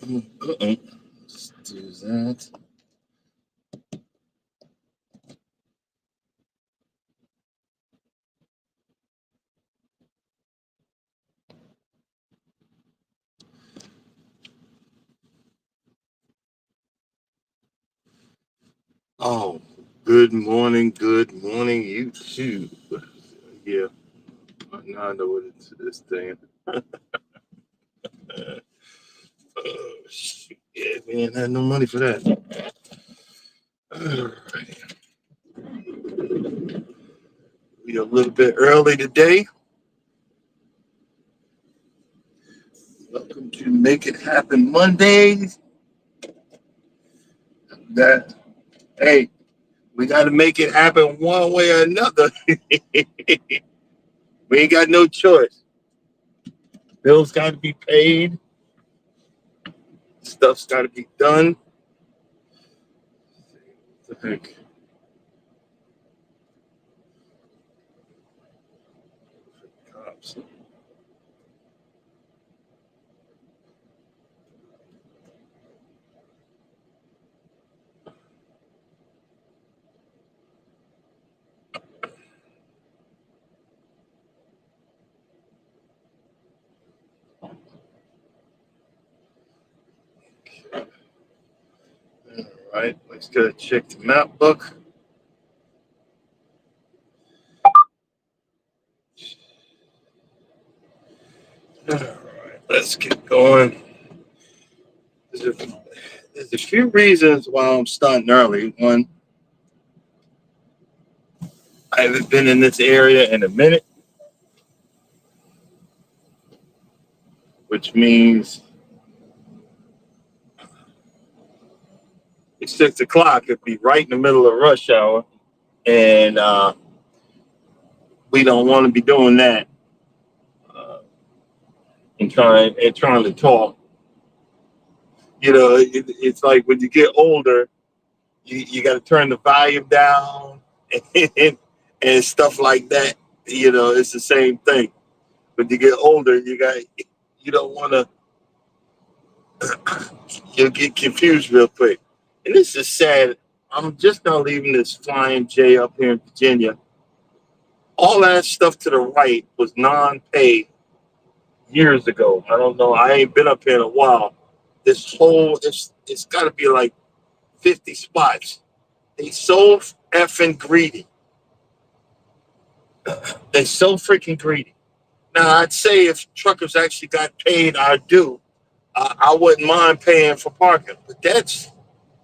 Let's do that. Oh, good morning, YouTube. Yeah, now I know what it's this thing. Oh, shoot. Yeah, man, I had no money for that. Alright. We a little bit early today. Welcome to Make It Happen Mondays. That hey, we got to make it happen one way or another. We ain't got no choice. Bills got to be paid. Stuff's got to be done. What the heck? Cops. All right, let's go check the map book. All right, let's get going. There's a, there's a few reasons why I'm starting early. One, I haven't been in this area in a minute, which means it's 6 o'clock. It'd be right in the middle of rush hour, and we don't want to be doing that uh, and trying to talk. It's like when you get older, you got to turn the volume down and stuff like that. It's the same thing. When you get older, you don't want to. You'll get confused real quick. And this is sad. I'm just now leaving this Flying J up here in Virginia. All that stuff to the right was non-pay years ago. I don't know. I ain't been up here in a while. It's got to be like 50 spots. They so effing greedy. They're so freaking greedy. Now, I'd say if truckers actually got paid our due, I wouldn't mind paying for parking, but that's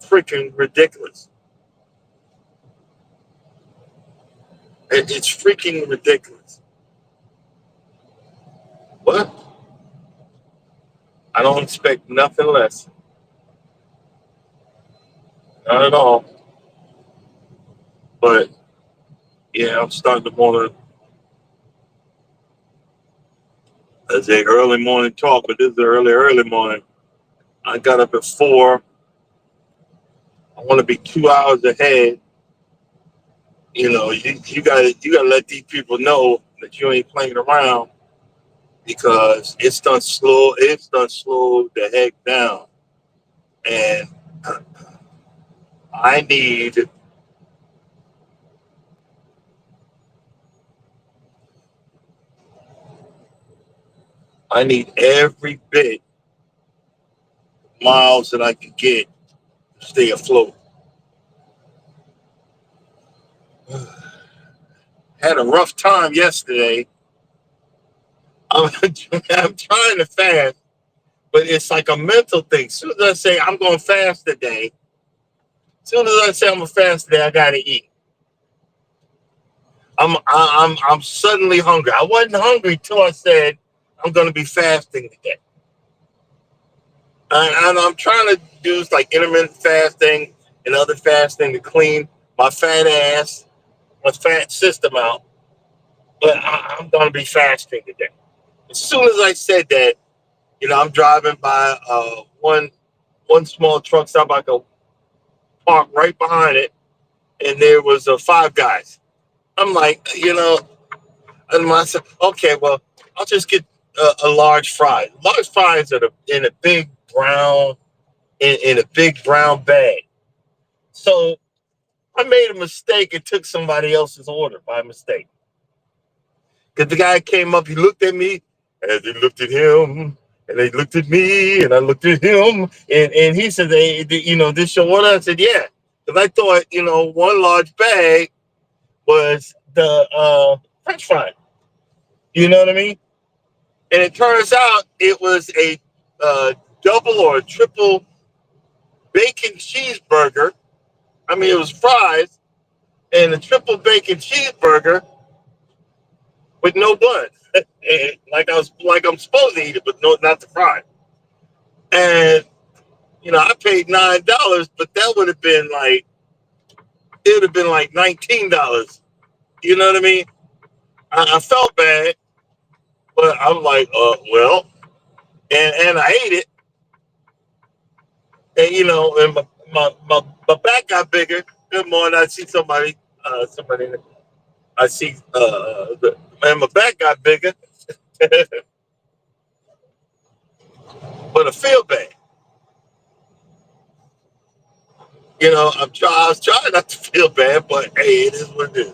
freaking ridiculous. It's freaking ridiculous. But I don't expect nothing less. Not at all. But yeah, I'm starting to want to, as a early morning talk, but this is early morning. I got up at 4. I want to be 2 hours ahead. You gotta let these people know that you ain't playing around because it's done slowed the heck down. And I need I need every bit miles that I can get to stay afloat. Had a rough time yesterday. I'm, I'm trying to fast, but it's like a mental thing. As soon as I say I'm going to fast today, as soon as I say I'm going to fast today, I got to eat. I'm suddenly hungry. I wasn't hungry till I said I'm going to be fasting today. And I'm trying to do like intermittent fasting and other fasting to clean my fat ass, my fat system out. But I'm going to be fasting today. As soon as I said that, I'm driving by one small truck stop. I go park right behind it, and there was Five Guys. I'm like, and I said, okay, well, I'll just get a large fry. Large fries are in a big brown in a big brown bag. So I made a mistake and took somebody else's order by mistake. Because the guy came up, he looked at me, and he looked at him, and they looked at me, and I looked at him, and he said, this your order? I said, yeah. Because I thought, one large bag was the French fry. You know what I mean? And it turns out it was a double or a triple bacon cheeseburger. I mean, it was fries and a triple bacon cheeseburger with no bun. like I'm supposed to eat it, but no, not the fry. And I paid $9, but that would have been like $19. You know what I mean? I felt bad, but I'm like, well, and I ate it, and and my back got bigger. Good morning. I see somebody. I see, and my back got bigger, but I feel bad. I was trying not to feel bad, but hey, it is what it is.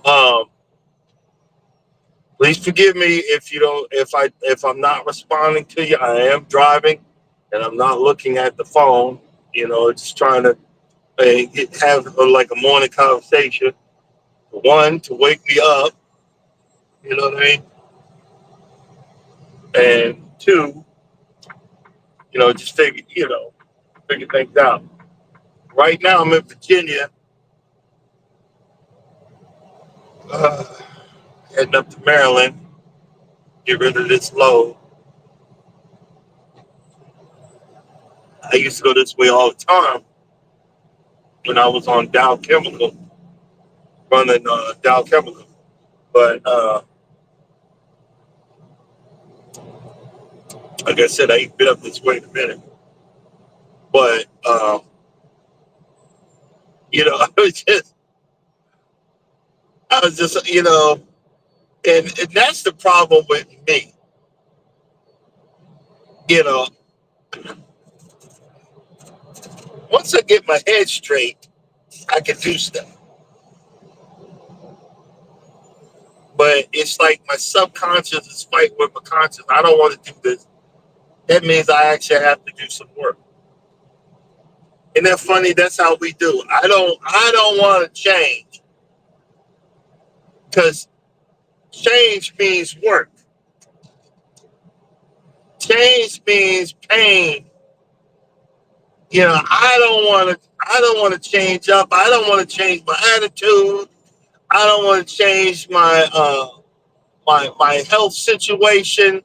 Um, Please forgive me if I'm not responding to you. I am driving, and I'm not looking at the phone. Just trying to have like a morning conversation. One, to wake me up. You know what I mean? And two, just figure things out. Right now, I'm in Virginia, uh, heading up to Maryland. Get rid of this load. I used to go this way all the time when I was on Dow Chemical, running Dow Chemical. But like I said, I ain't been up this way in a minute. But I was just, and that's the problem with me. You know, Once I get my head straight, I can do stuff. But it's like my subconscious is fighting with my conscious. I don't want to do this. That means I actually have to do some work. Isn't that funny? That's how we do. I don't want to change because change means work. Change means pain. I don't want to change up. I don't want to change my attitude. I don't want to change my health situation.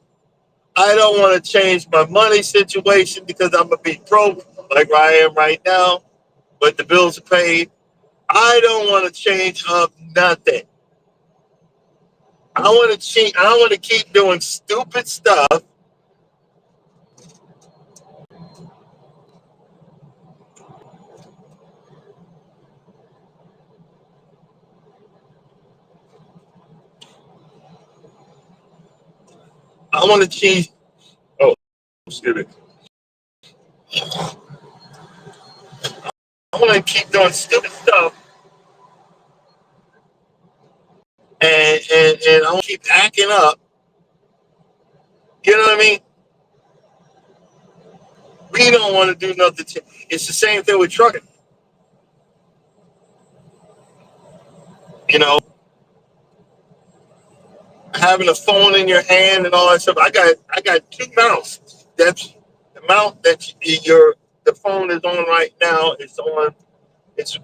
I don't want to change my money situation because I'm gonna be broke like I am right now, but the bills are paid. I don't want to change up nothing. I want to change. I want to keep doing stupid stuff. I want to change. Oh, excuse me. I want to keep doing stupid stuff, and I want to keep acting up. You know what I mean? We don't want to do nothing. It's the same thing with trucking. You know, having a phone in your hand and all that stuff. I got two mounts. That's the mount that the phone is on right now. It's on. It's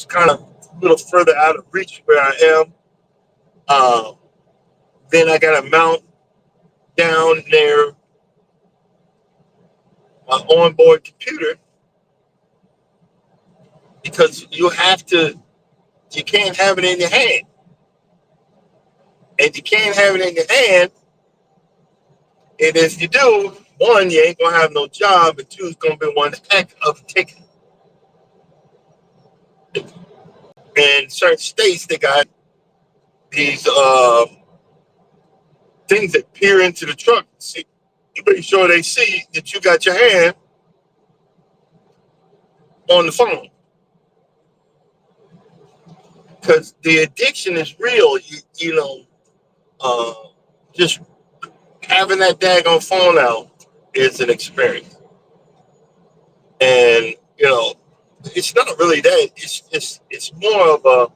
kind of a little further out of reach where I am. Then I got a mount down there, my onboard computer, because you can't have it in your hand, and you can't have it in your hand. And if you do, one, you ain't gonna have no job, and two, it's gonna be one heck of a ticket. In certain states, they got these things that peer into the truck. See, You make sure they see that you got your hand on the phone because the addiction is real. Uh, just having that daggone phone out is an experience, and it's not really that. It's more of a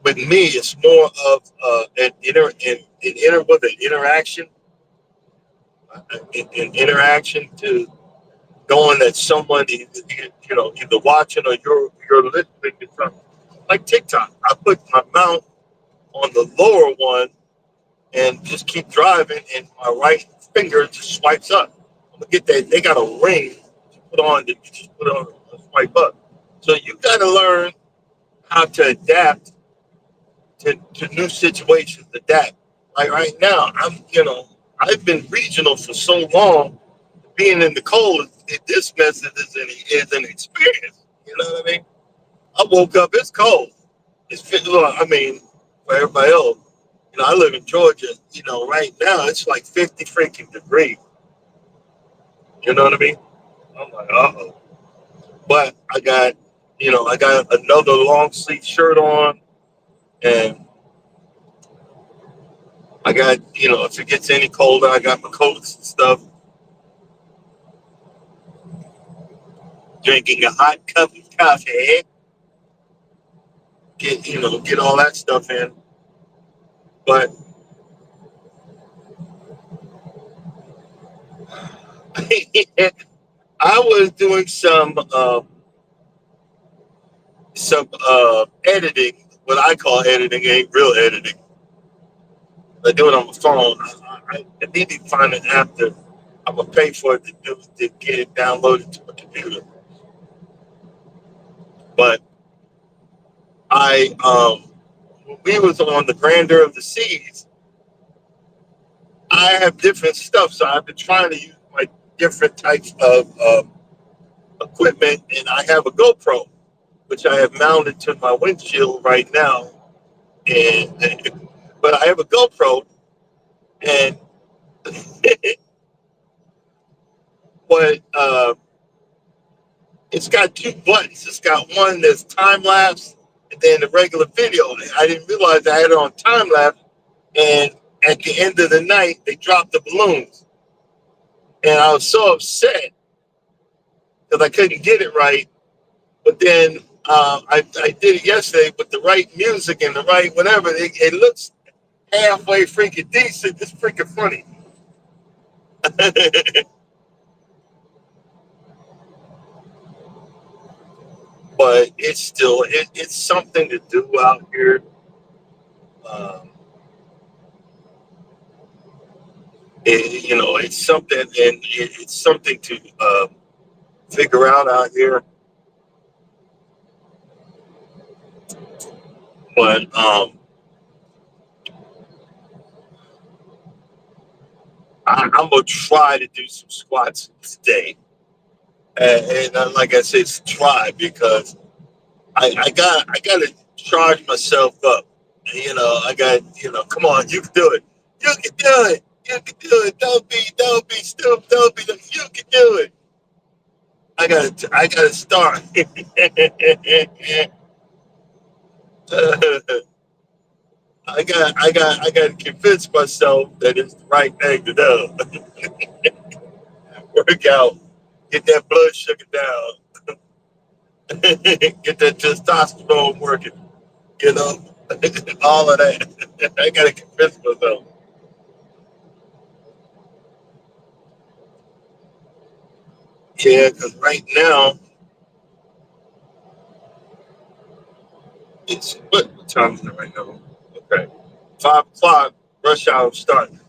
with me. It's more of an interaction, an interaction to knowing that someone is either watching or you're listening to something like TikTok. I put my mouth on the lower one and just keep driving, and my right finger just swipes up. I'm gonna get that. They got a ring to put on that you just put on and swipe up. So you got to learn how to adapt to new situations. Adapt. Like right now, I've been regional for so long. Being in the cold, this message is an experience. You know what I mean? I woke up. It's cold. I mean, for everybody else, I live in Georgia. Right now it's like 50 freaking degrees. You know what I mean? I'm like, uh-oh. But I got another long sleeve shirt on, and I got, if it gets any colder, I got my coats and stuff. Drinking a hot cup of coffee, get all that stuff in. But I was doing some editing. What I call editing ain't real editing. I do it on my phone. I need to find an app that I'm gonna pay for it to get it downloaded to my computer. But when we was on the Grandeur of the Seas, I have different stuff, so I've been trying to use like different types of equipment, and I have a GoPro, which I have mounted to my windshield right now. And but I have a GoPro, and but it's got two buttons. It's got one that's time lapse, and then the regular video. I didn't realize I had it on time lapse, and at the end of the night, they dropped the balloons, and I was so upset because I couldn't get it right. But then I did it yesterday with the right music and the right whatever. It looks halfway freaking decent. It's freaking funny. But it's still it's something to do out here. Um, it's something, and it's something to figure out here. But I'm gonna try to do some squats today, and like I said, it's try because I got to charge myself up. I got come on, you can do it. You can do it. You can do it. Don't be stupid. Don't be. You can do it. I gotta start. I got to convince myself that it's the right thing to do. Work out, get that blood sugar down, get that testosterone working. You know, all of that. I got to convince myself. Yeah, because right now it's what time is it right now? Okay, 5 o'clock. Rush hour starting.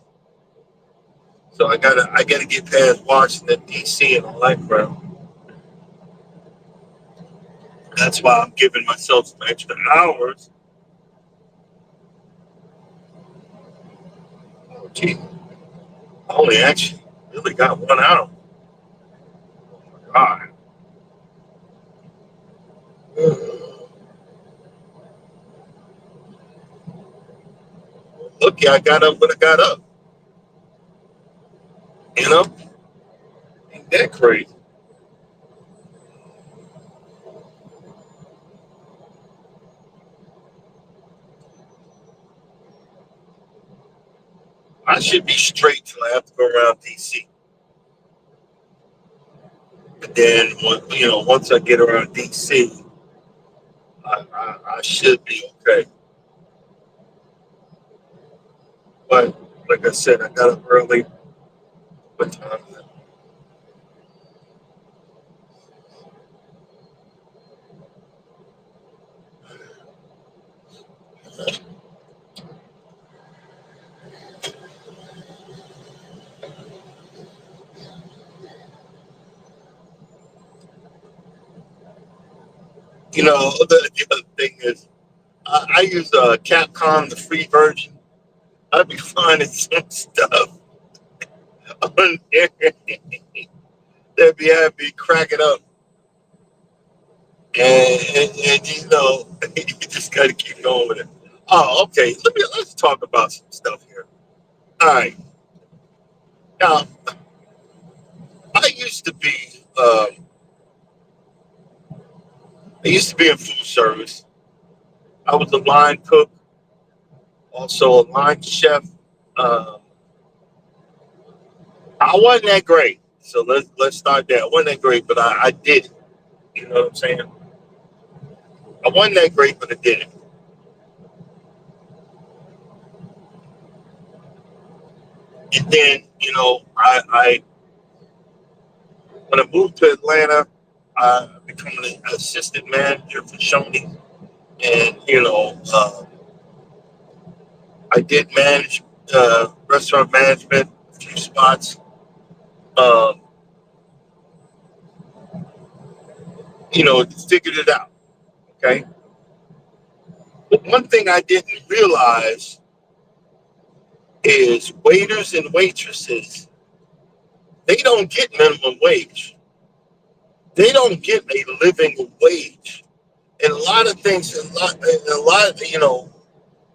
So I gotta get past Washington D.C. and all that crap. That's why I'm giving myself some extra hours. Oh, gee, I only actually really got 1 hour. God. Look, I got up when I got up. You know, ain't that crazy? I should be straight till I have to go around DC. But then, once I get around DC, I should be okay. But like I said, I got up early. What time is it? The other thing is, I use Capcom, the free version. I'd be finding some stuff on there that be having me cracking up. And you just got to keep going with it. Oh, okay. Let's talk about some stuff here. All right. Now, I used to be I used to be in food service. I was a line cook, also a line chef. Um, I wasn't that great, so let's start there. I wasn't that great, but I did it. You know what I'm saying? I wasn't that great, but I did it. And then, I when I moved to Atlanta, I became an assistant manager for Shoney, and I did manage restaurant management, a few spots. Um, Figured it out. Okay, but one thing I didn't realize is waiters and waitresses, they don't get minimum wage. They don't get a living wage. And a lot of things,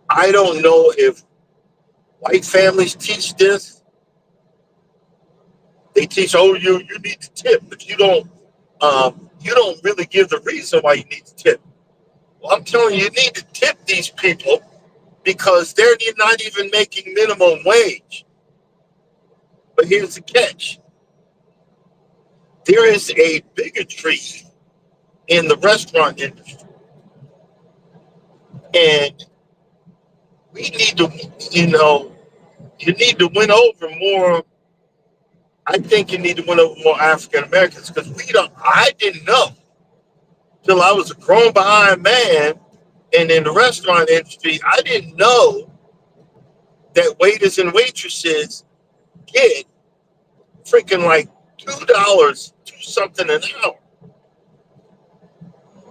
I don't know if white families teach this. They teach, oh, you need to tip, but you don't really give the reason why you need to tip. Well, I'm telling you, you need to tip these people because they're not even making minimum wage. But here's the catch: there is a bigotry in the restaurant industry, and we need to, you need to win over more. I think you need to win over more African Americans because we don't. I didn't know till I was a grown behind man, and in the restaurant industry, I didn't know that waiters and waitresses get freaking like $2 to something an hour.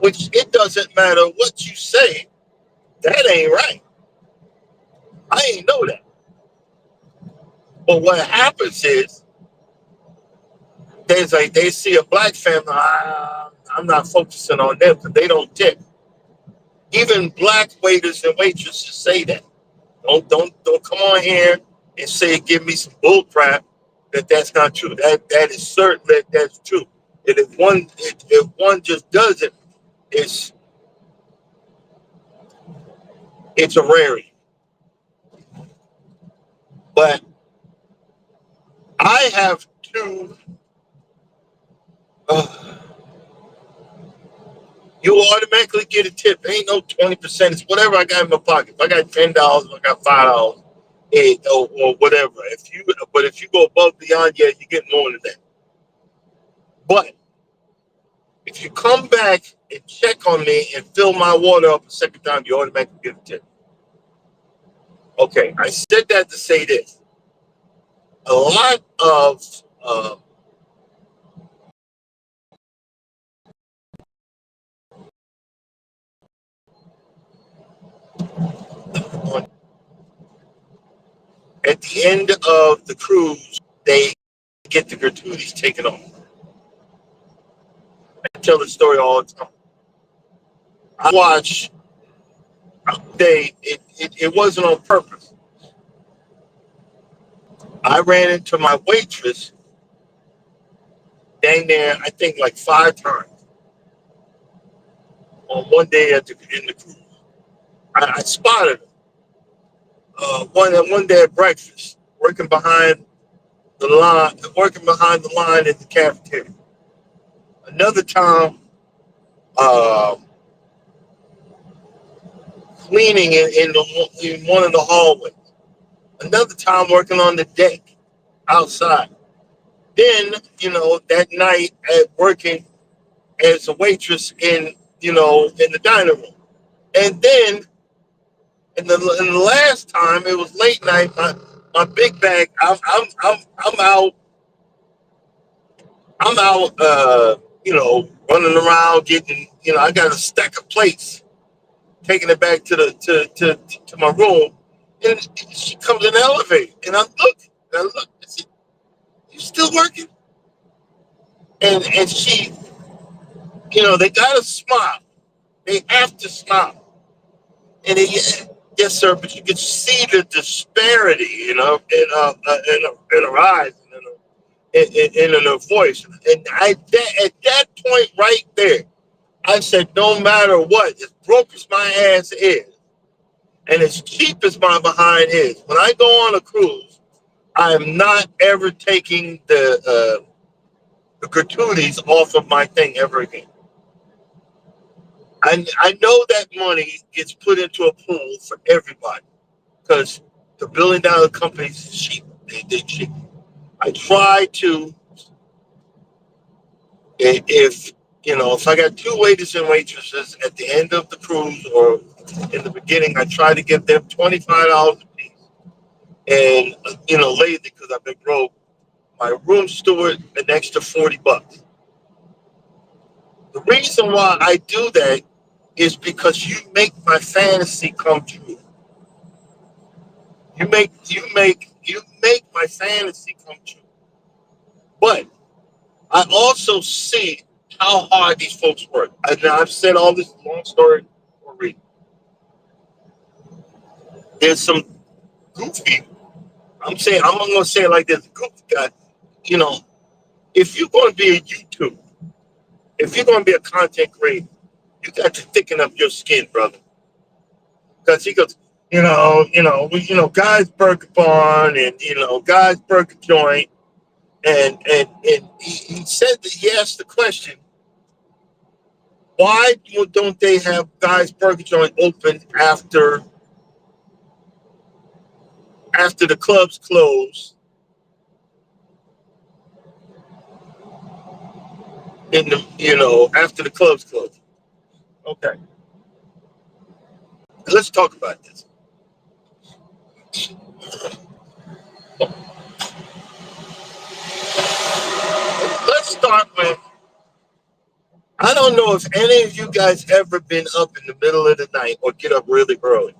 Which it doesn't matter what you say, that ain't right. I ain't know that. But what happens is there's like they see a black family. I'm not focusing on them because they don't tip. Even black waiters and waitresses say that. Don't come on here and say give me some bull crap that's not true. That is certain that's true. And if one just does it, it's it's a rarity. But I have two. Uh, you automatically get a tip. Ain't no 20%. It's whatever I got in my pocket. If I got $10, if I got $5, or whatever. If you go above beyond, yeah, you get more than that. But if you come back and check on me and fill my water up a second time, you automatically get a tip. Okay, I said that to say this. A lot of at the end of the cruise, they get the gratuities taken off. I tell the story all the time. I watch. It wasn't on purpose. I ran into my waitress dang near, I think like 5 times on one day in the cruise. I spotted her one day at breakfast, working behind the line in the cafeteria. Another time, uh, cleaning in one of the hallways. Another time working on the deck outside. Then, that night at working as a waitress in the dining room. And then in the last time, it was late night. My big bag. I'm out. I'm out. Running around getting. I got a stack of plates, taking it back to my room, and she comes in the elevator, and I look. I said, "You still working?" And she, they gotta smile. They have to smile. And yes, sir, but you can see the disparity, in her eyes and in her voice. And at that point right there, I said, no matter what, as broke as my ass is, and as cheap as my behind is, when I go on a cruise, I am not ever taking the gratuities off of my thing ever again. I know that money gets put into a pool for everybody because the $1 billion companies is cheap. They cheap. I try to, if I got two waiters and waitresses at the end of the cruise or in the beginning, I try to give them $25 a piece. And, lately, because I've been broke, my room steward an extra $40. The reason why I do that is because you make my fantasy come true. You make my fantasy come true. But I also see how hard these folks work. I've said all this long story for a reason. There's some goofy. I'm gonna say it like this: goofy guy. You know, if you're going to be a YouTube, if you're going to be a content creator, you got to thicken up your skin, brother. Because he goes, Guy's Burger Barn and Guy's Burger Joint, and he said that he asked the question, why don't they have Guy's Burger Joint open after the clubs close after the clubs close? Okay, let's talk about this. Let's start with, I don't know if any of you guys ever been up in the middle of the night or get up really early.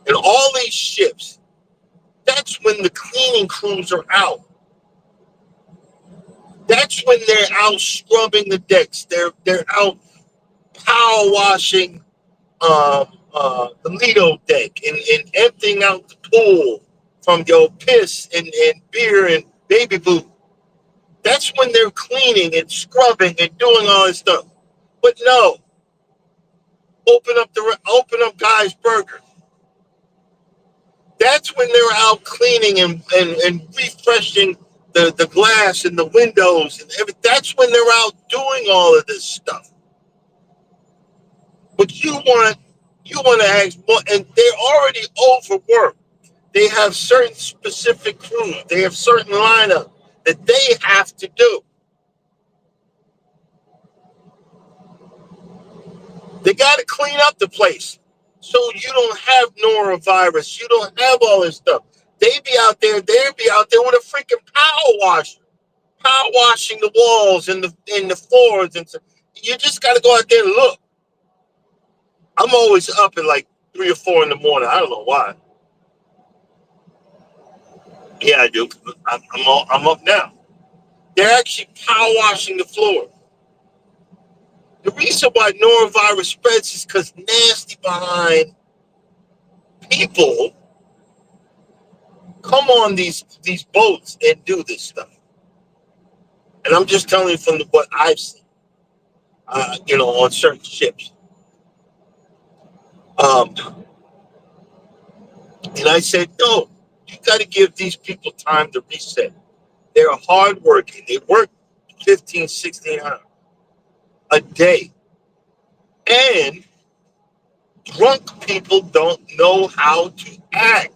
And all these ships, that's when the cleaning crews are out. That's when they're out scrubbing the decks. They're out power washing the Lido deck and emptying out the pool from your piss and beer and baby boot. That's when they're cleaning and scrubbing and doing all this stuff. But no, open up Guy's Burger. That's when they're out cleaning and refreshing the glass and the windows and everything. That's when they're out doing all of this stuff. But you want to ask more, and they're already overworked. They have certain specific crews. They have certain lineup that they have to do. They got to clean up the place so you don't have norovirus. You don't have all this stuff. They'd be out there with a freaking power washing the walls and the floors and stuff. You just got to go out there and look. I'm always up at like 3 or 4 in the morning. I don't know why. Yeah, I do. I'm up now. They're actually power washing the floor. The reason why norovirus spreads is because nasty behind people come on these boats and do this stuff. And I'm just telling you from what I've seen, on certain ships. Um, and I said, no, you got to give these people time to reset. They're hardworking. They work 15, 16 hours a day. And drunk people don't know how to act.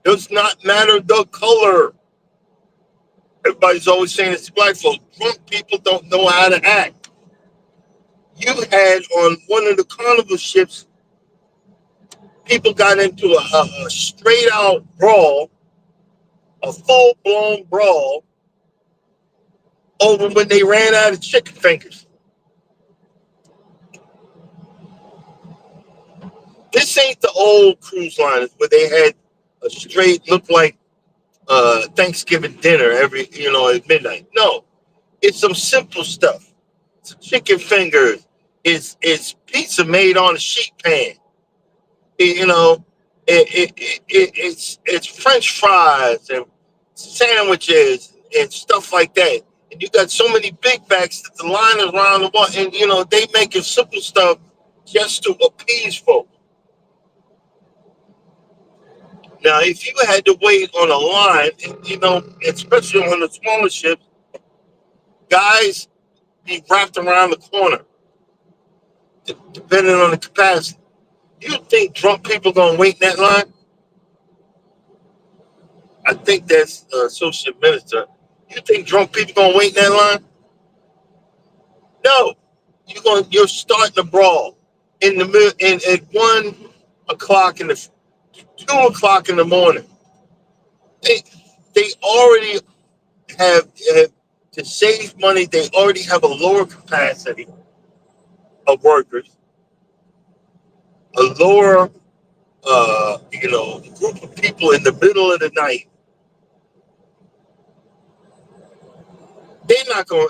Does not matter the color. Everybody's always saying it's black folks. Drunk people don't know how to act. You had on one of the carnival ships, people got into a straight out brawl, a full blown brawl, over when they ran out of chicken fingers. This ain't the old cruise liners where they had a straight, look like Thanksgiving dinner at midnight. No, it's some simple stuff. It's chicken fingers. It's pizza made on a sheet pan. It's French fries and sandwiches and stuff like that. And you got so many big bags that the line is around the world, and they making simple stuff just to appease folks. Now, if you had to wait on a line, especially on the smaller ships, guys be wrapped around the corner, depending on the capacity. You think drunk people gonna wait in that line? I think that's associate minister. You think drunk people gonna wait in that line? No. You're starting a brawl in the middle at 1 o'clock in the 2 o'clock in the morning. They already have to save money. They already have a lower capacity of workers, a lower group of people in the middle of the night. They're not going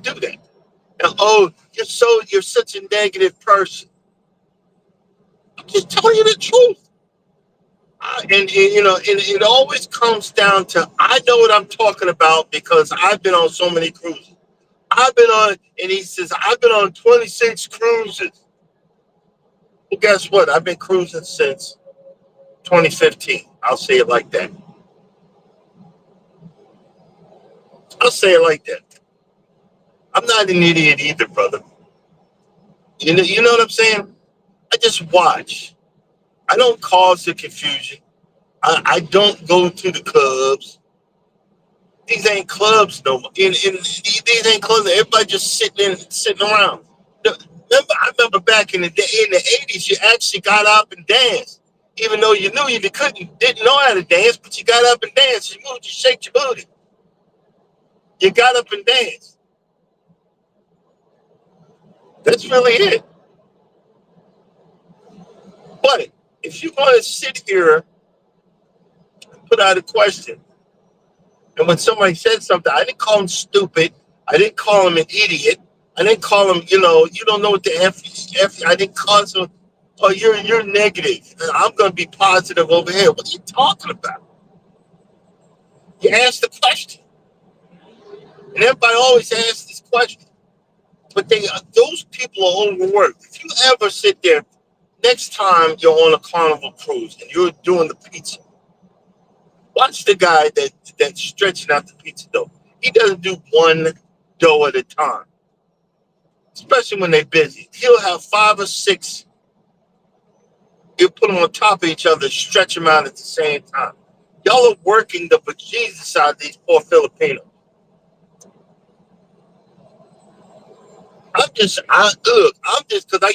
to do that. Now, oh, you're such a negative person. I'm just telling you the truth. And it always comes down to, I know what I'm talking about because I've been on so many cruises. And he says, I've been on 26 cruises. Well, guess what? I've been cruising since 2015. I'll say it like that. I'll say it like that. I'm not an idiot either, brother. You know what I'm saying? I just watch. I don't cause the confusion. I don't go to the clubs. These ain't clubs no more. These ain't clubs. Everybody just sitting around. I remember back in the day, in the 80s, you actually got up and danced. Even though you knew didn't know how to dance, but you got up and danced. You moved, you shaked your booty. You got up and danced. That's really it. But if you're going to sit here and put out a question, and when somebody said something, I didn't call him stupid. I didn't call him an idiot. I didn't call him, you don't know what the F. I didn't call him, oh, you're negative. I'm going to be positive over here. What are you talking about? You asked the question. And everybody always asks this question. But those people are overworked. If you ever sit there, next time you're on a Carnival cruise and you're doing the pizza, watch the guy that's stretching out the pizza dough. He doesn't do one dough at a time, especially when they're busy. He'll have 5 or 6. He'll put them on top of each other, stretch them out at the same time. Y'all are working the bejesus out of these poor Filipinos. Because I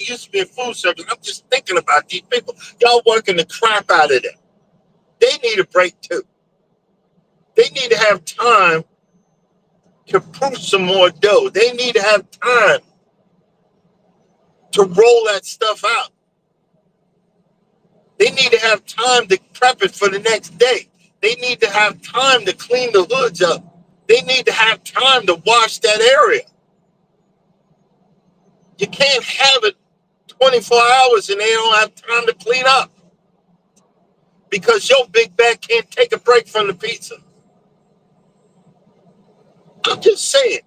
used to be in food service. I'm just thinking about these people. Y'all working the crap out of them. They need a break too. They need to have time to proof some more dough. They need to have time to roll that stuff out. They need to have time to prep it for the next day. They need to have time to clean the hoods up. They need to have time to wash that area. You can't have it 24 hours and they don't have time to clean up. because your big back can't take a break from the pizza. I'm just saying.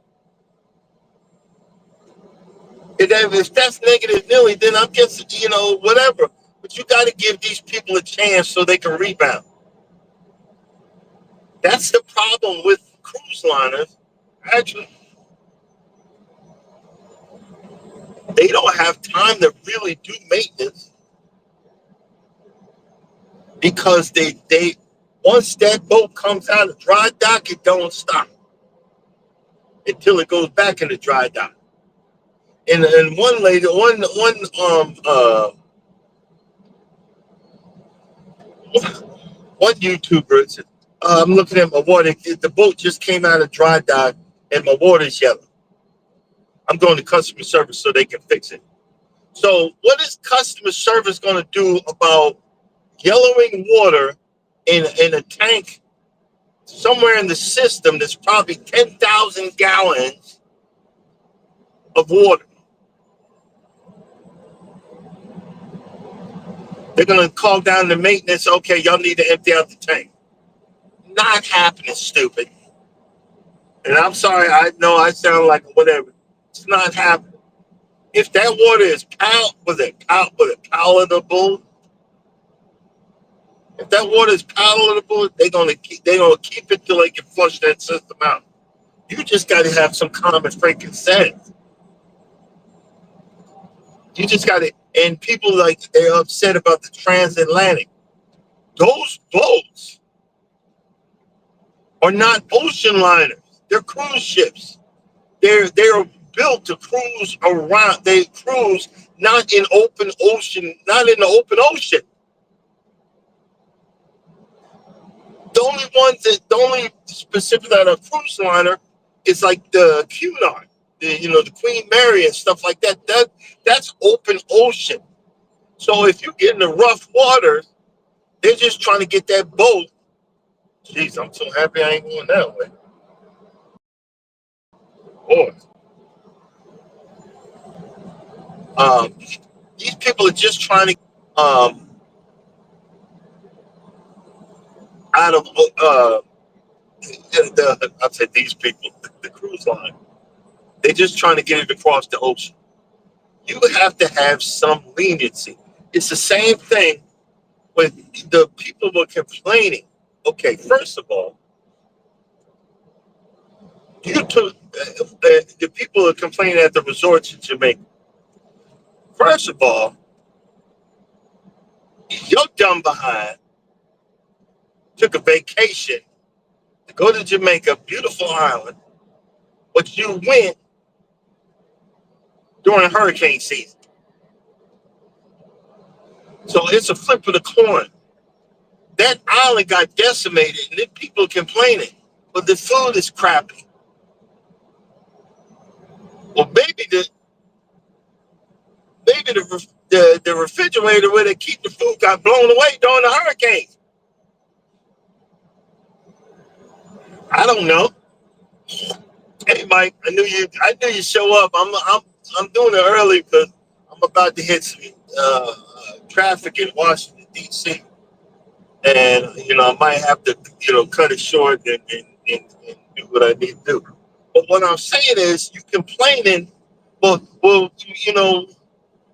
If that's negative Nelly, then I'm just, whatever. But you got to give these people a chance so they can rebound. That's the problem with cruise liners. Actually, they don't have time to really do maintenance because they once that boat comes out of dry dock, it don't stop until it goes back in the dry dock. And one lady, one YouTuber said, I'm looking at my water. The boat just came out of dry dock and my water's yellow. I'm going to customer service so they can fix it. So what is customer service going to do about yellowing water in a tank somewhere in the system that's probably 10,000 gallons of water? They're going to call down the maintenance. Okay, y'all need to empty out the tank. Not happening, stupid. And I'm sorry, I know I sound like whatever. It's not happening. If that water is palatable, if that water is palatable, they're gonna keep it till they can flush that system out. You just got to have some common freaking sense. You just got to. And people they're upset about the transatlantic. Those boats are not ocean liners. They're cruise ships. They're built to cruise around. They cruise not in open ocean, not in the open ocean. The only specific that a cruise liner is like the Cunard, the Queen Mary and stuff like that. That's open ocean. So if you get in the rough waters, they're just trying to get that boat. Jeez, I'm so happy I ain't going that way. Boy. These people are just trying to out of I said these people, the cruise line. They're just trying to get it across the ocean. You have to have some leniency. It's the same thing with the people who are complaining. Okay, first of all, the people who are complaining at the resorts in Jamaica. First of all, your dumb behind took a vacation to go to Jamaica, beautiful island, but you went during hurricane season. So it's a flip of the coin. That island got decimated, and then people are complaining, but the food is crappy. Well, maybe the refrigerator where they keep the food got blown away during the hurricane. I don't know. Hey, Mike, I knew you show up. I'm doing it early because I'm about to hit some traffic in Washington D.C. and I might have to cut it short and do what I need to do. But what I'm saying is, you complaining. Well,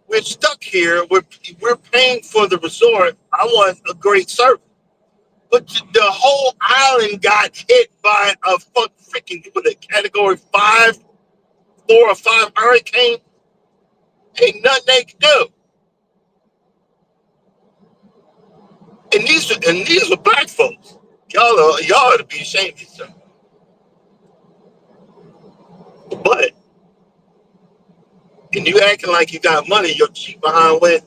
we're stuck here. We're paying for the resort. I want a great service. But the whole island got hit by a freaking category 5, 4 or 5 hurricane. Ain't nothing they can do. And these are black folks. Y'all ought to be ashamed of yourself. But and you acting like you got money, your cheap behind went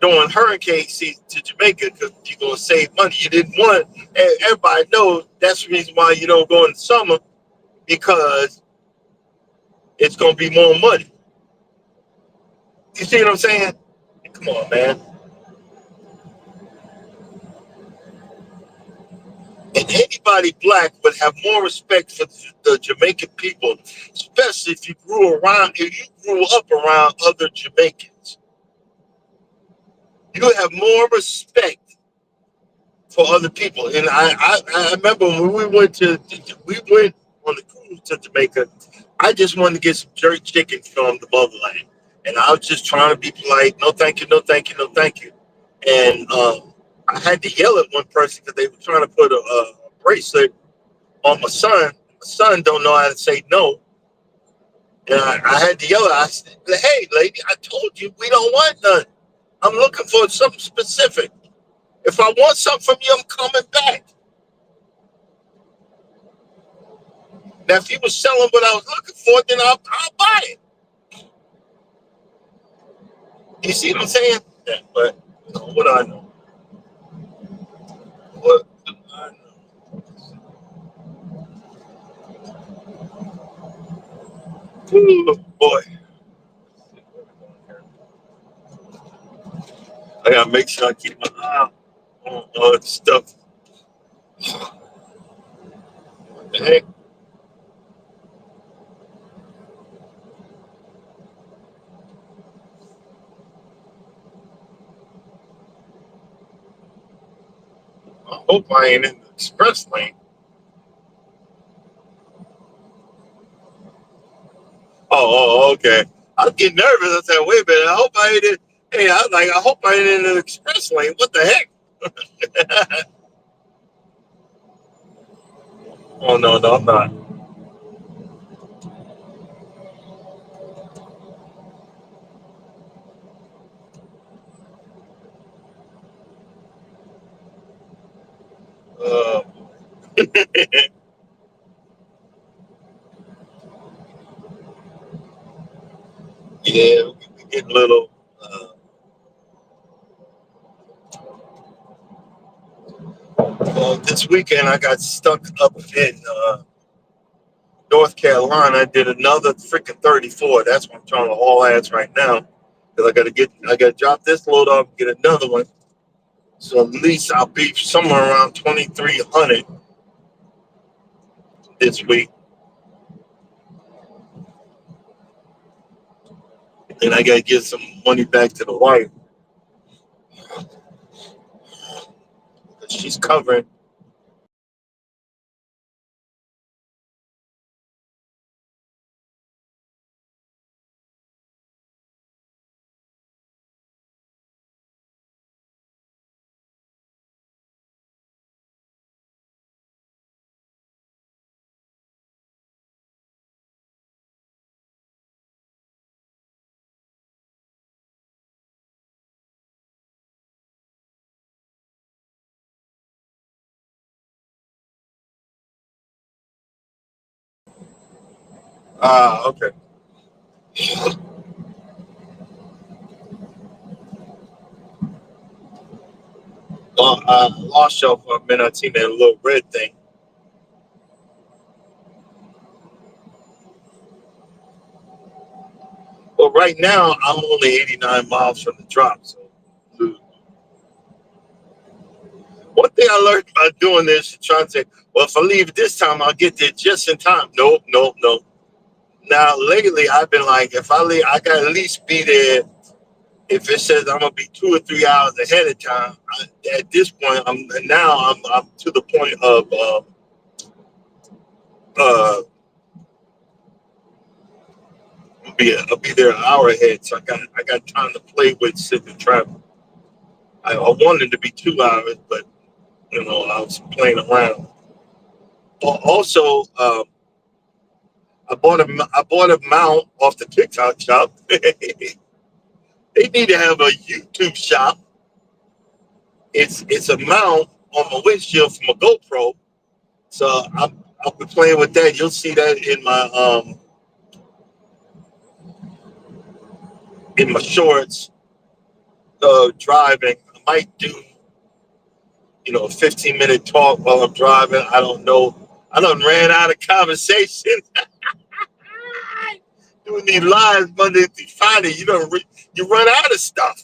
during hurricane season to Jamaica because you're gonna save money. You didn't want everybody knows that's the reason why you don't go in the summer, because it's gonna be more money. You see what I'm saying? Come on, man. And anybody black would have more respect for the Jamaican people, especially if you grew up around other Jamaicans. You have more respect for other people. And I remember when we went on the cruise to Jamaica. I just wanted to get some jerk chicken from the motherland, and I was just trying to be polite. No, thank you. No, thank you. No, thank you. And I had to yell at one person because they were trying to put a bracelet on my son. My son don't know how to say no, and I had to yell at her. I said, "Hey, lady, I told you we don't want none. I'm looking for something specific. If I want something from you, I'm coming back." Now, if he was selling what I was looking for, then I'll buy it. You see what I'm saying? Yeah, but you know, what I know. What I know. Ooh, boy. I gotta make sure I keep my eye on all that stuff. What the heck? I hope I ain't in the express lane. Okay. I get nervous. I said, wait a minute. I hope I ain't in. Hey, I was like, I hope I ain't in the express lane. What the heck? Oh no, no, I'm not. Uh, yeah, we get little. Well, this weekend I got stuck up in North Carolina. I did another freaking 34. That's what I'm trying to haul ass right now. Because I gotta drop this load off and get another one. So at least I'll be somewhere around 2,300 this week. And I gotta get some money back to the wife. She's covering. Okay. Well, I lost y'all for a minute. I seen that little red thing. Well, right now I'm only 89 miles from the drop. So one thing I learned by doing this is trying to say, well, if I leave this time, I'll get there just in time. Nope, nope, nope. Now lately, I've been like, if I leave, I gotta at least be there. If it says I'm gonna be 2 or 3 hours ahead of time, at this point, I'm to the point of uh, I'll be there an hour ahead. So I got time to play with sitting and travel. I wanted to be 2 hours, but you know I was playing around. Also, I bought a mount off the TikTok shop. They need to have a YouTube shop. It's a mount on my windshield from a GoPro. So I'll be playing with that. You'll see that in my shorts driving. I might do a 15-minute talk while I'm driving. I don't know. I done ran out of conversation doing these lives Monday through Friday. You run out of stuff.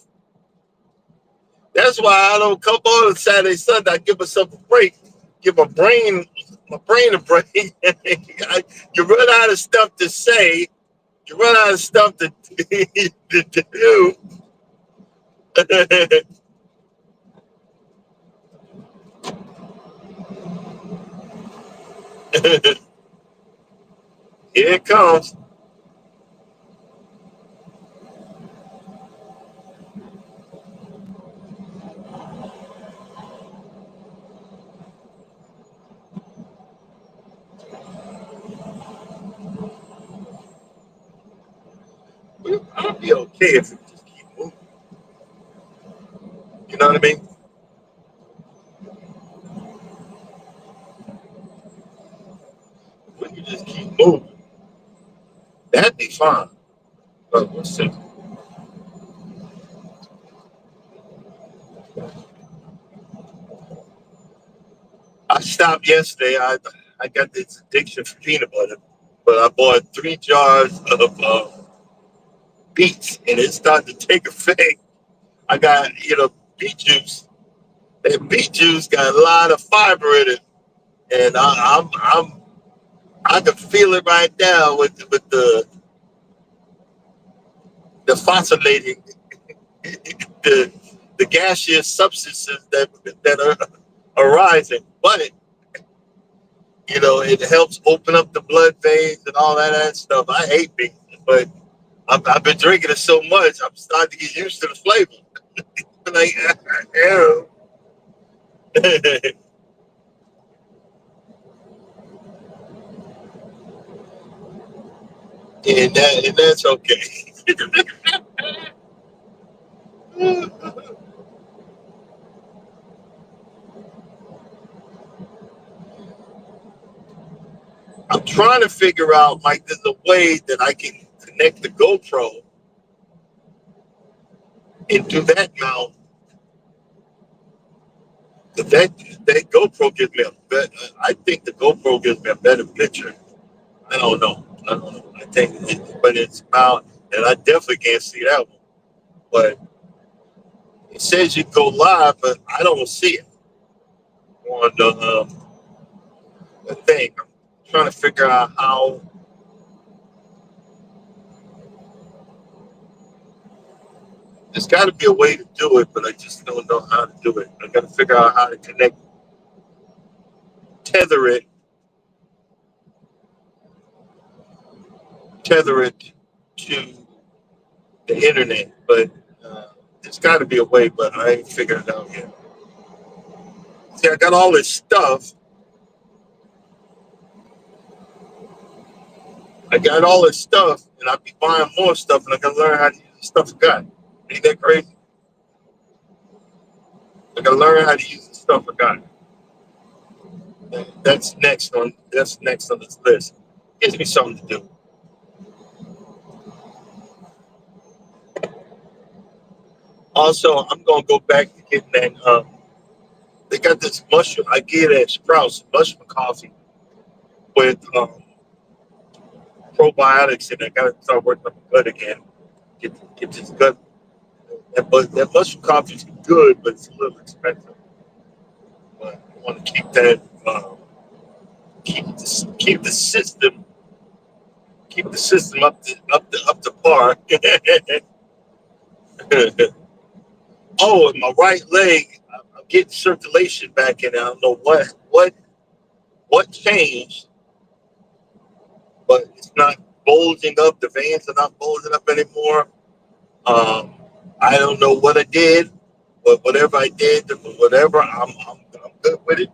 That's why I don't come on Saturday, Sunday. I give myself a break, give my brain a break. You run out of stuff to say. You run out of stuff to do. Here it comes. I'll be okay if it just keep moving. You know what I mean? When you just keep moving, that'd be fine. But let's see. I stopped yesterday. I got this addiction for peanut butter, but I bought 3 jars of beets, and it started to take effect. I got beet juice. That beet juice got a lot of fiber in it, and I can feel it right now with the phosphonating the gaseous substances that are arising, but it helps open up the blood veins and all that stuff. I hate beets, but I've been drinking it so much, I'm starting to get used to the flavor. Like, ew. and that's okay. I'm trying to figure out, like, there's a way that I can connect the GoPro and do that mount. That GoPro gives me a better. I think the GoPro gives me a better picture. I don't know. I think, but it's about, and I definitely can't see that one. But it says you go live, but I don't see it on the thing. I'm trying to figure out how. There's got to be a way to do it, but I just don't know how to do it. I got to figure out how to tether it, tether it to the internet. But there's got to be a way, but I ain't figured it out yet. See, I got all this stuff. And I be buying more stuff, and I got to learn how to use the stuff I got. Ain't that crazy? I got to learn how to use the stuff I got. That's next on this list. Gives me something to do. Also, I'm gonna go back to getting that. They got this mushroom. I get at Sprouts mushroom coffee with probiotics, and I gotta start working on the gut again. Get this gut. But that mushroom coffee is good, but it's a little expensive. But I want to keep that. Keep the system. Keep the system up to par. Oh, and my right leg, I'm getting circulation back in. I don't know what changed, but it's not bulging up. The veins are not bulging up anymore. Um, I don't know what I did, but whatever I did, whatever, I'm good with it.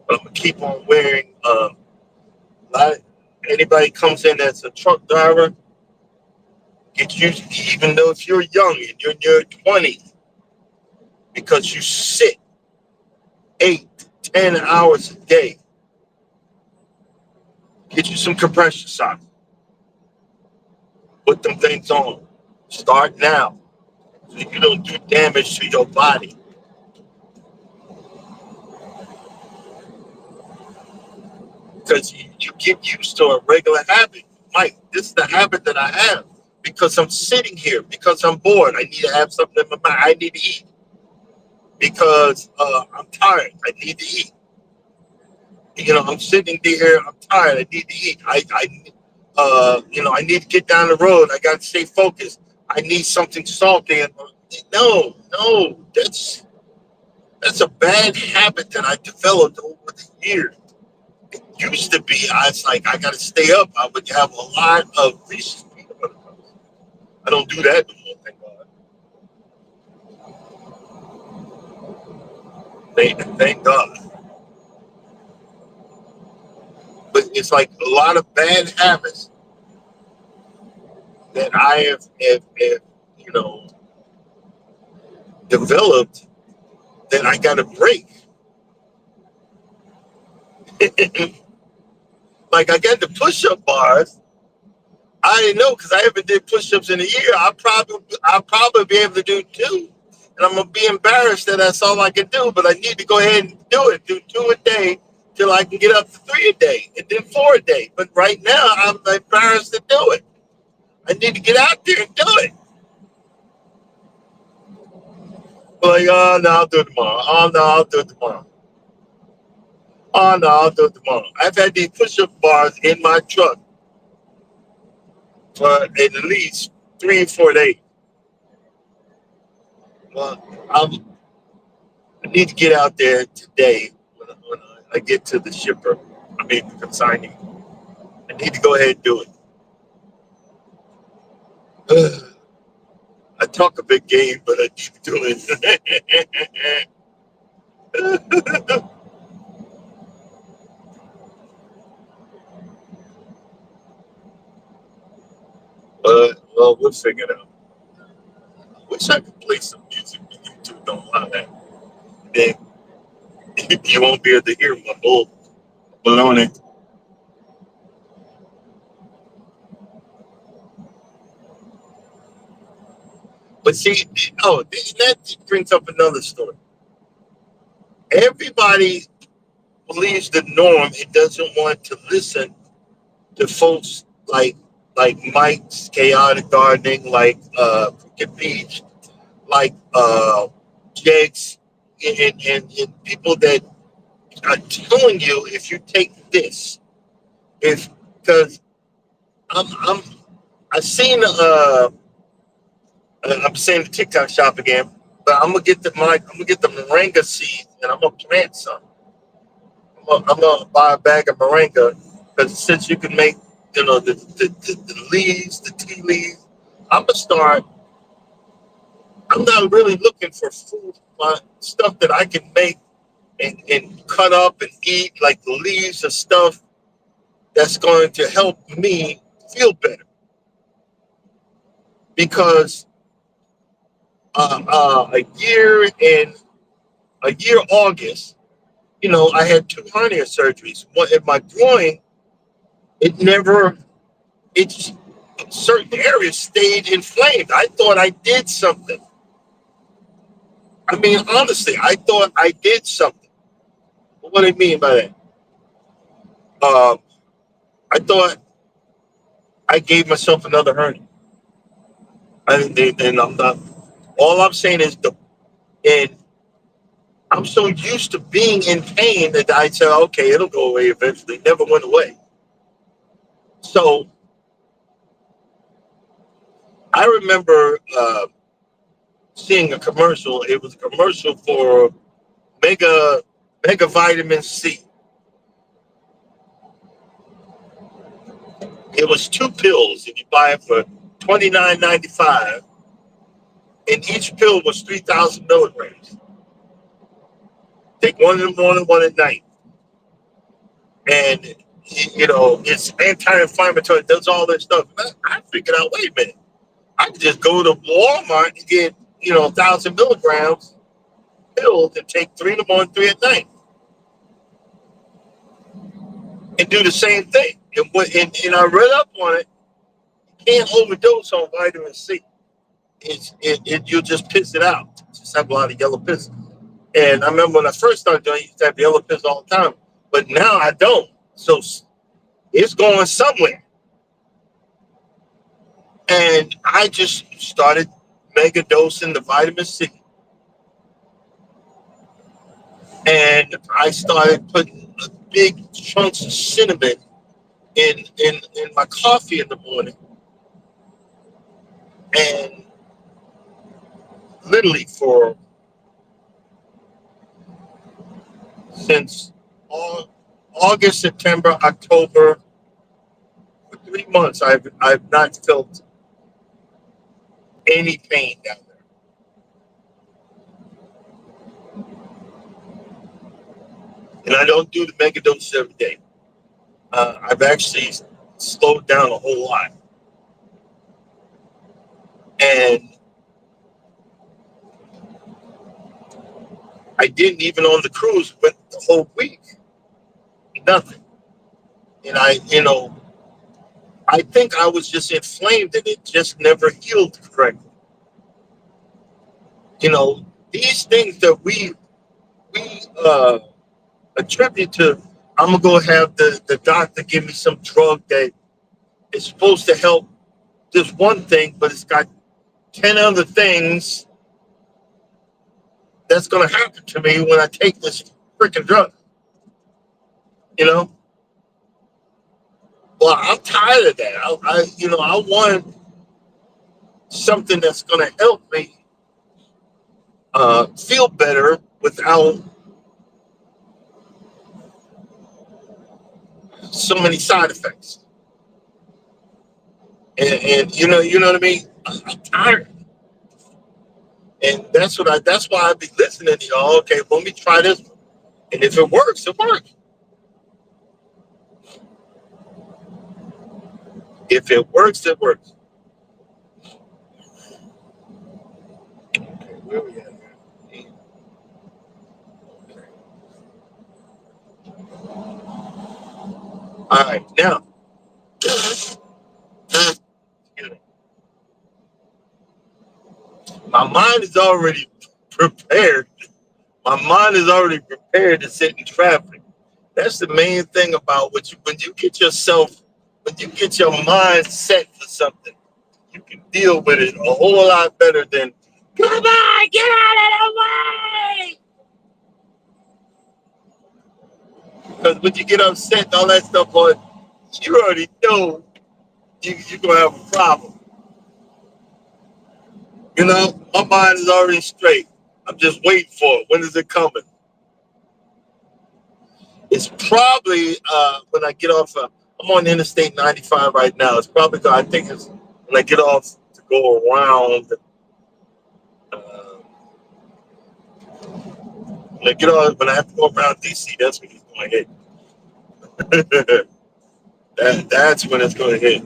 But I'm gonna keep on wearing. Lot, anybody comes in as a truck driver, get used. Even though if you're young and you're in your 20s, because you sit 8 to 10 hours a day, get you some compression socks. Put them things on. Start now, so you don't do damage to your body. Because you get used to a regular habit. Mike, this is the habit that I have because I'm sitting here, because I'm bored. I need to have something in my mind. I need to eat because I'm tired. I need to eat. I'm sitting there. I'm tired. I need to eat. I need to get down the road. I got to stay focused. I need something salty. And no, that's a bad habit that I developed over the years. Used to be, I was like, I gotta stay up. I would have a lot of Reese's peanut butter cups. I don't do that no more, thank God. Thank God. But it's like a lot of bad habits that I have you know, developed that I gotta break. Like I got the push-up bars. I didn't know because I haven't did push-ups in a year. I'll probably be able to do two. And I'm gonna be embarrassed that that's all I can do, but I need to go ahead and do it. Do two a day till I can get up to three a day and then four a day. But right now I'm embarrassed to do it. I need to get out there and do it. Like, oh no, I'll do it tomorrow. Oh no, I'll do it tomorrow. Oh no, I'll do it tomorrow. I've had these push-up bars in my truck for at least 3 or 4 days. Well, I need to get out there today when I get to the shipper. I mean, the consignee. I need to go ahead and do it. I talk a big game, but I need to do it. Well, we'll figure it out. I wish I could play some music, but YouTube don't allow that. Then you won't be able to hear my bull baloney. But see, oh, that brings up another story. Everybody believes the norm and doesn't want to listen to folks like Mike's Chaotic Gardening, like Crooked Beach, like Jake's, and people that are telling you if you take this, if because I'm I seen I'm saying the TikTok shop again, but I'm gonna get the moringa seeds and I'm gonna plant some. I'm gonna buy a bag of moringa because since you can make the leaves, the tea leaves, I'm gonna start. I'm not really looking for food, stuff that I can make and cut up and eat, like the leaves of stuff that's going to help me feel better. Because a year August, I had two hernia surgeries. One in my groin, it never, it's certain areas stayed inflamed. I thought I did something. I mean, honestly, I thought I did something. What do I mean by that? Um, I thought I gave myself another hernia. And I'm not. All I'm saying is and I'm so used to being in pain that I said, okay, it'll go away eventually. It never went away. So I remember seeing a commercial. It was a commercial for Mega Mega Vitamin C. It was two pills, and you buy it for $29.95, and each pill was 3,000 milligrams. Take one in the morning, one at night, and it's anti-inflammatory. It does all this stuff. I figured out, wait a minute, I can just go to Walmart and get 1,000 milligrams pills and take three in the morning, three at night, and do the same thing. And I read up on it. You can't overdose on vitamin C. You'll just piss it out. Just have a lot of yellow piss. And I remember when I first started doing it, I used to have yellow piss all the time. But now I don't. So it's going somewhere. And I just started mega dosing the vitamin C. And I started putting big chunks of cinnamon in my coffee in the morning. And literally since August, September, October, for 3 months, I've not felt any pain down there, and I don't do the mega doses every day. I've actually slowed down a whole lot, and I didn't even on the cruise went the whole week, nothing. And I think I was just inflamed, and it just never healed correctly. These things that we attribute to. I'm gonna go have the doctor give me some drug that is supposed to help this one thing, but it's got 10 other things that's gonna happen to me when I take this freaking drug. You know, well, I'm tired of that. I want something that's gonna help me feel better without so many side effects. And you know what I mean. I'm tired, and that's why I be listening to y'all. Okay, let me try this, and if it works, it works. If it works, it works. Okay, where we at here? All right, now my mind is already prepared. My mind is already prepared to sit in traffic. That's the main thing about when you get when you get your mind set for something, you can deal with it a whole lot better than come on, get out of the way. Because when you get upset and all that stuff on, you already know you're gonna have a problem. My mind is already straight. I'm just waiting for it. When is it coming? It's probably when I get off. I'm on Interstate 95 right now. It's probably I think it's when I get off to go around. Uh, when I get off, when I have to go around DC, that's when it's going to hit. That's when it's going to hit.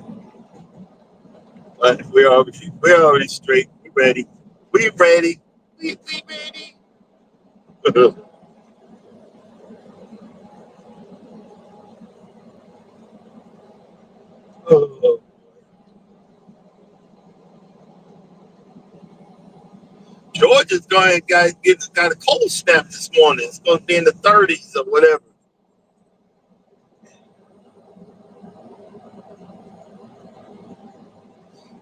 But we're already straight. We ready. We ready. We ready. Oh, Georgia's going got a cold snap this morning. It's going to be in the 30s or whatever.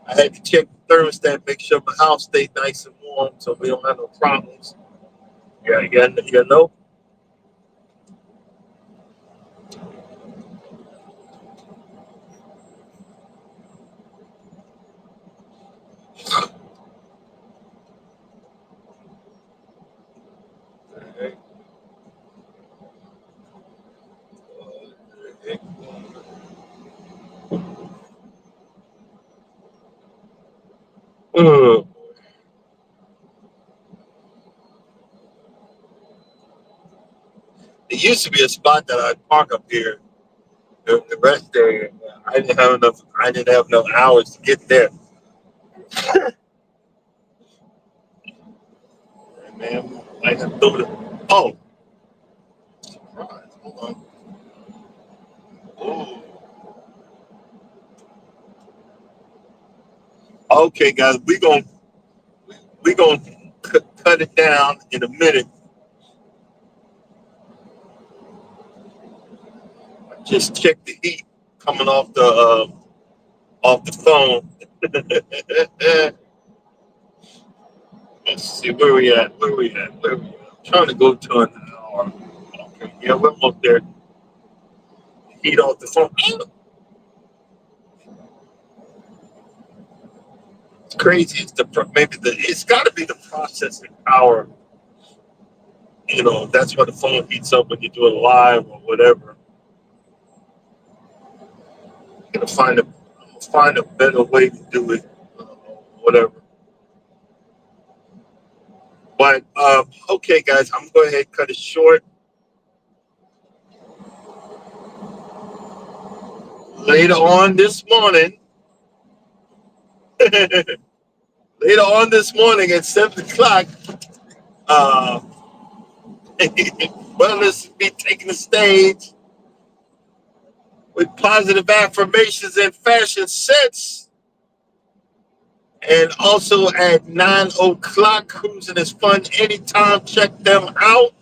I had to check the thermostat, make sure my house stayed nice and warm, so we don't have no problems. Yeah, you know. Uh, It used to be a spot that I'd park up here, the rest area. I didn't have enough. I didn't have enough hours to get there. Man, I have to go to. Oh, surprise! Hold on. Ooh. Okay, guys, we gonna cut it down in a minute. Just check the heat coming off the phone. Let's see where we at. Where we at? Where we at? I'm trying to go to an hour. Okay, yeah, we're almost there. Heat off the phone. It's crazy. It's got to be the processing power. That's why the phone heats up when you do it live or whatever. I'm gonna find a better way to do it, whatever. But okay, guys, I'm gonna go ahead and cut it short. Later on this morning, later on this morning at 7 o'clock, uh, wellness will be taking the stage with positive affirmations and fashion sense. And also at 9 o'clock, cruising is fun anytime. Check them out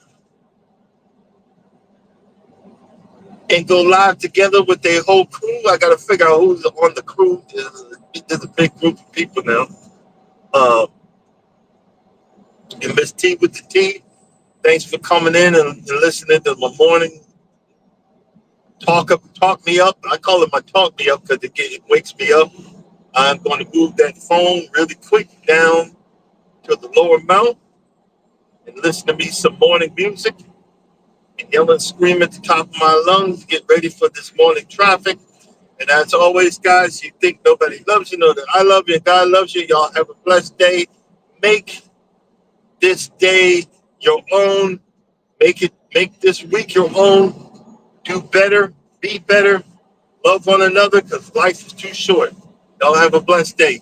and go live together with their whole crew. I got to figure out who's on the crew. There's a big group of people now. Uh, and Miss T with the T, thanks for coming in and listening to my morning talk me up. I call it my talk me up because it wakes me up. I'm going to move that phone really quick down to the lower mount and listen to me some morning music and yell and scream at the top of my lungs. Get ready for this morning traffic. And as always, guys, you think nobody loves you, know that I love you and God loves you. Y'all have a blessed day. Make this day your own. Make this week your own. Do better, be better, love one another because life is too short. Y'all have a blessed day.